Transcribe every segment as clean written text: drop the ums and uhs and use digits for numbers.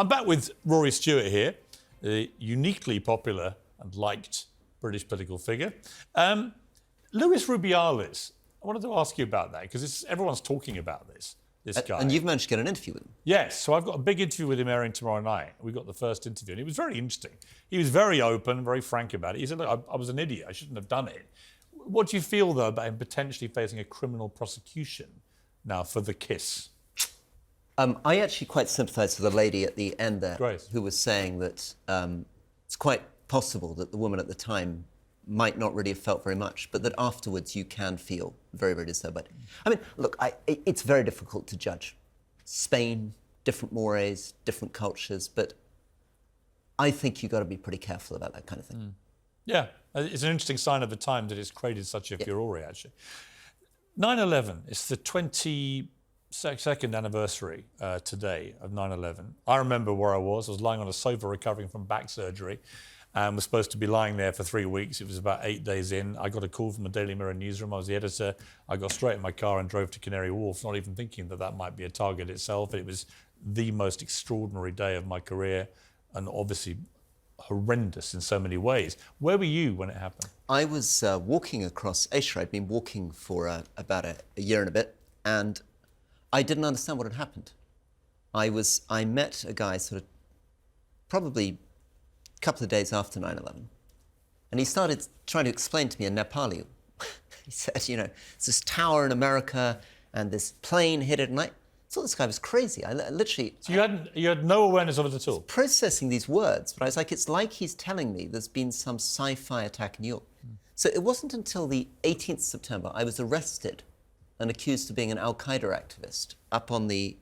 I'm back with Rory Stewart here, the uniquely popular and liked British political figure. Luis Rubiales, I wanted to ask you about that because everyone's talking about this guy. And you've managed to get an interview with him. Yes, so I've got a big interview with him airing tomorrow night. We got the first interview and it was very interesting. He was very open, very frank about it. He said, look, I was an idiot, I shouldn't have done it. What do you feel, though, about him potentially facing a criminal prosecution now for the kiss? I actually quite sympathise with the lady at the end there Great. who was saying that it's quite possible that the woman at the time might not really have felt very much, but that afterwards you can feel very, very disturbed by it. I mean, look, it's very difficult to judge. Spain, different mores, different cultures, but I think you've got to be pretty careful about that kind of thing. Yeah, it's an interesting sign of the time that it's created such a furore, actually. 9/11, it's the 22nd anniversary today of 9/11. I remember where I was lying on a sofa recovering from back surgery and was supposed to be lying there for 3 weeks. It was about 8 days in. I got a call from the Daily Mirror newsroom. I was the editor. I got straight in my car and drove to Canary Wharf, not even thinking that that might be a target itself. It was the most extraordinary day of my career and obviously horrendous in so many ways. Where were you when it happened? I was walking across Asia. I'd been walking for about a year and a bit, and I didn't understand what had happened. I met a guy sort of probably a couple of days after 9/11, and he started trying to explain to me in Nepali. He said, you know, it's this tower in America, and this plane hit it, and I thought this guy was crazy. I literally... So you had no awareness of it at all? Processing these words, but I was like, it's like he's telling me there's been some sci-fi attack in New York. So it wasn't until the 18th September I was arrested and accused of being an Al-Qaeda activist up on the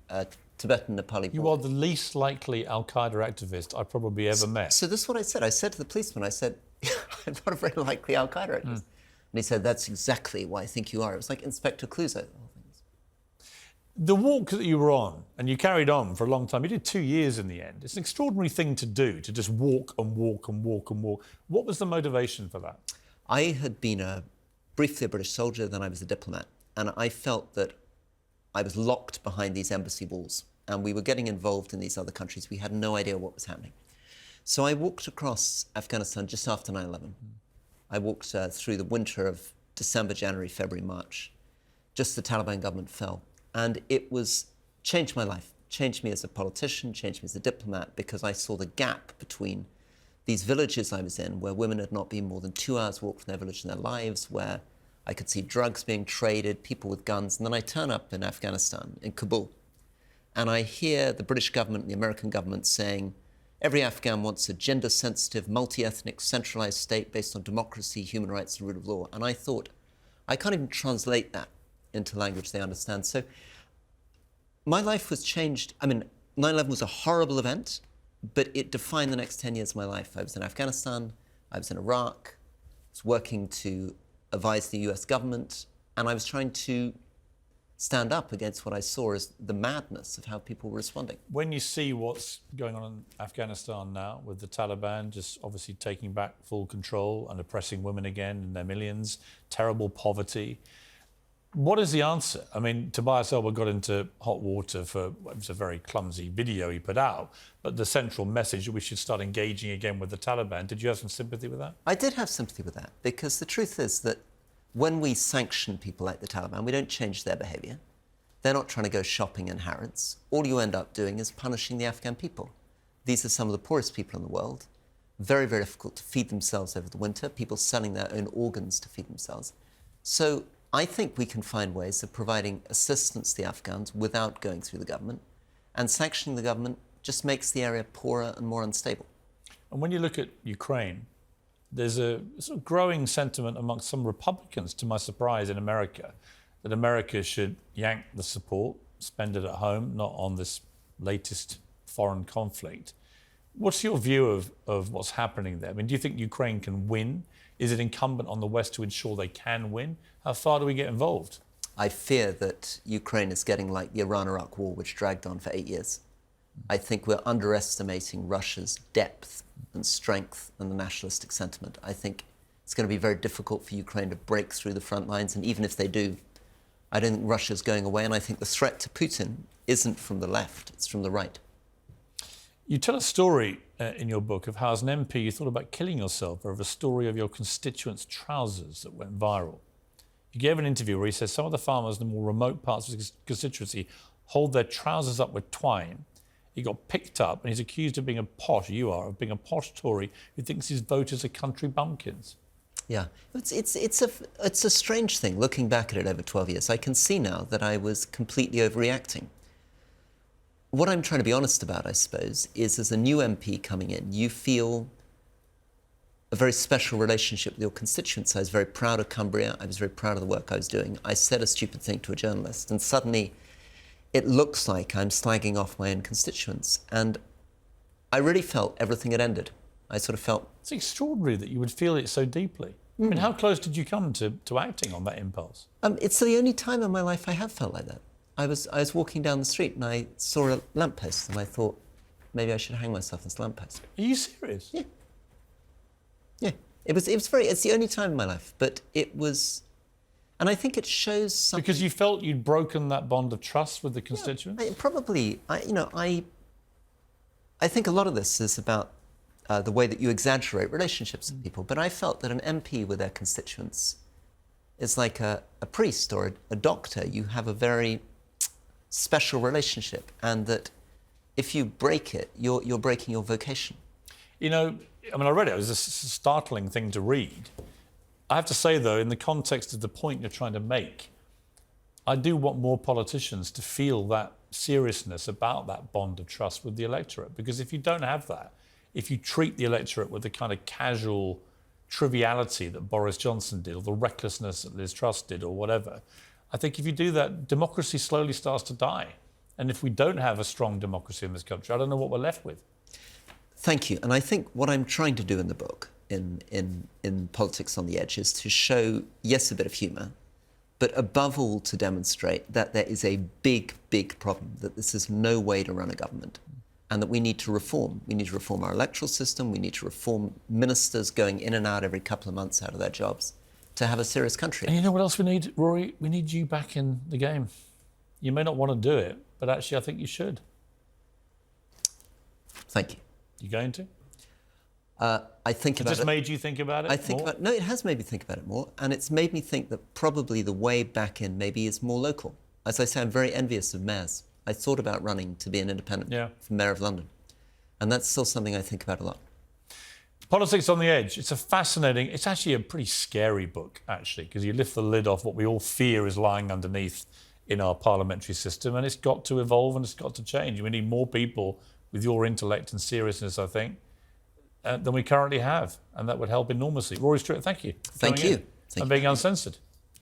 Tibetan-Nepali border. You are the least likely Al-Qaeda activist I probably ever met. So this is what I said. I said to the policeman, I said, I'm not a very likely Al-Qaeda activist. And he said, that's exactly why I think you are. It was like Inspector Clouseau. The walk that you were on, and you carried on for a long time, you did 2 years in the end. It's an extraordinary thing to do, to just walk and walk and walk and walk. What was the motivation for that? I had been briefly a British soldier, then I was a diplomat. And I felt that I was locked behind these embassy walls and we were getting involved in these other countries. We had no idea what was happening. So I walked across Afghanistan just after 9/11. I walked through the winter of December, January, February, March. Just the Taliban government fell. And it changed my life, changed me as a politician, changed me as a diplomat, because I saw the gap between these villages I was in where women had not been more than 2 hours walk from their village in their lives, where I could see drugs being traded, people with guns. And then I turn up in Afghanistan, in Kabul, and I hear the British government and the American government saying, every Afghan wants a gender-sensitive, multi-ethnic, centralized state based on democracy, human rights, and rule of law. And I thought, I can't even translate that into language they understand. So my life was changed. I mean, 9/11 was a horrible event, but it defined the next 10 years of my life. I was in Afghanistan, I was in Iraq, I was working to advise the US government, and I was trying to stand up against what I saw as the madness of how people were responding. When you see what's going on in Afghanistan now with the Taliban just obviously taking back full control and oppressing women again in their millions, terrible poverty, what is the answer? I mean, Tobias Elba got into hot water for, it was a very clumsy video he put out, but the central message that we should start engaging again with the Taliban. Did you have some sympathy with that? I did have sympathy with that, because the truth is that when we sanction people like the Taliban, we don't change their behaviour. They're not trying to go shopping in Harrods. All you end up doing is punishing the Afghan people. These are some of the poorest people in the world. Very, very difficult to feed themselves over the winter, people selling their own organs to feed themselves. So I think we can find ways of providing assistance to the Afghans without going through the government, and sanctioning the government just makes the area poorer and more unstable. And when you look at Ukraine, there's a sort of growing sentiment amongst some Republicans, to my surprise, in America, that America should yank the support, spend it at home, not on this latest foreign conflict. What's your view of what's happening there? I mean, do you think Ukraine can win? Is it incumbent on the West to ensure they can win? How far do we get involved? I fear that Ukraine is getting like the Iran-Iraq war, which dragged on for 8 years. I think we're underestimating Russia's depth and strength and the nationalistic sentiment. I think it's going to be very difficult for Ukraine to break through the front lines, and even if they do, I don't think Russia's going away, and I think the threat to Putin isn't from the left, it's from the right. You tell a story in your book of how, as an MP, you thought about killing yourself over a story of your constituents' trousers that went viral. You gave an interview where you said some of the farmers in the more remote parts of his constituency hold their trousers up with twine. He got picked up and he's accused of being of being a posh Tory who thinks his voters are country bumpkins. Yeah, it's a strange thing, looking back at it over 12 years. I can see now that I was completely overreacting. What I'm trying to be honest about, I suppose, is as a new MP coming in, you feel a very special relationship with your constituents. I was very proud of Cumbria. I was very proud of the work I was doing. I said a stupid thing to a journalist, and suddenly it looks like I'm slagging off my own constituents. And I really felt everything had ended. I sort of felt... It's extraordinary that you would feel it so deeply. I mean, how close did you come to acting on that impulse? It's the only time in my life I have felt like that. I was walking down the street and I saw a lamppost and I thought, maybe I should hang myself on this lamppost. Are you serious? Yeah. Yeah. It's the only time in my life, but it was... And I think it shows something... Because you felt you'd broken that bond of trust with the constituents? Yeah, I think a lot of this is about the way that you exaggerate relationships with people, but I felt that an MP with their constituents is like a priest or a doctor. You have a very special relationship, and that if you break it, you're breaking your vocation. You know, I mean, I read it. It was a startling thing to read. I have to say, though, in the context of the point you're trying to make, I do want more politicians to feel that seriousness about that bond of trust with the electorate. Because if you don't have that, if you treat the electorate with the kind of casual triviality that Boris Johnson did, or the recklessness that Liz Truss did, or whatever, I think if you do that, democracy slowly starts to die. And if we don't have a strong democracy in this country, I don't know what we're left with. Thank you. And I think what I'm trying to do in the book, in Politics on the Edge, is to show, yes, a bit of humour, but above all to demonstrate that there is a big, big problem, that this is no way to run a government, and that we need to reform. We need to reform our electoral system. We need to reform ministers going in and out every couple of months out of their jobs to have a serious country. And you know what else we need, Rory? We need you back in the game. You may not want to do it, but actually I think you should. Thank you. You going to? I think about it. It just made you think about it more? No, it has made me think about it more, and it's made me think that probably the way back in maybe is more local. As I say, I'm very envious of mayors. I thought about running to be an independent for Mayor of London, and that's still something I think about a lot. Politics on the Edge. It's actually a pretty scary book, actually, because you lift the lid off what we all fear is lying underneath in our parliamentary system, and it's got to evolve and it's got to change. We need more people with your intellect and seriousness, I think, than we currently have, and that would help enormously. Rory Stewart, thank you. Thank you. And being uncensored.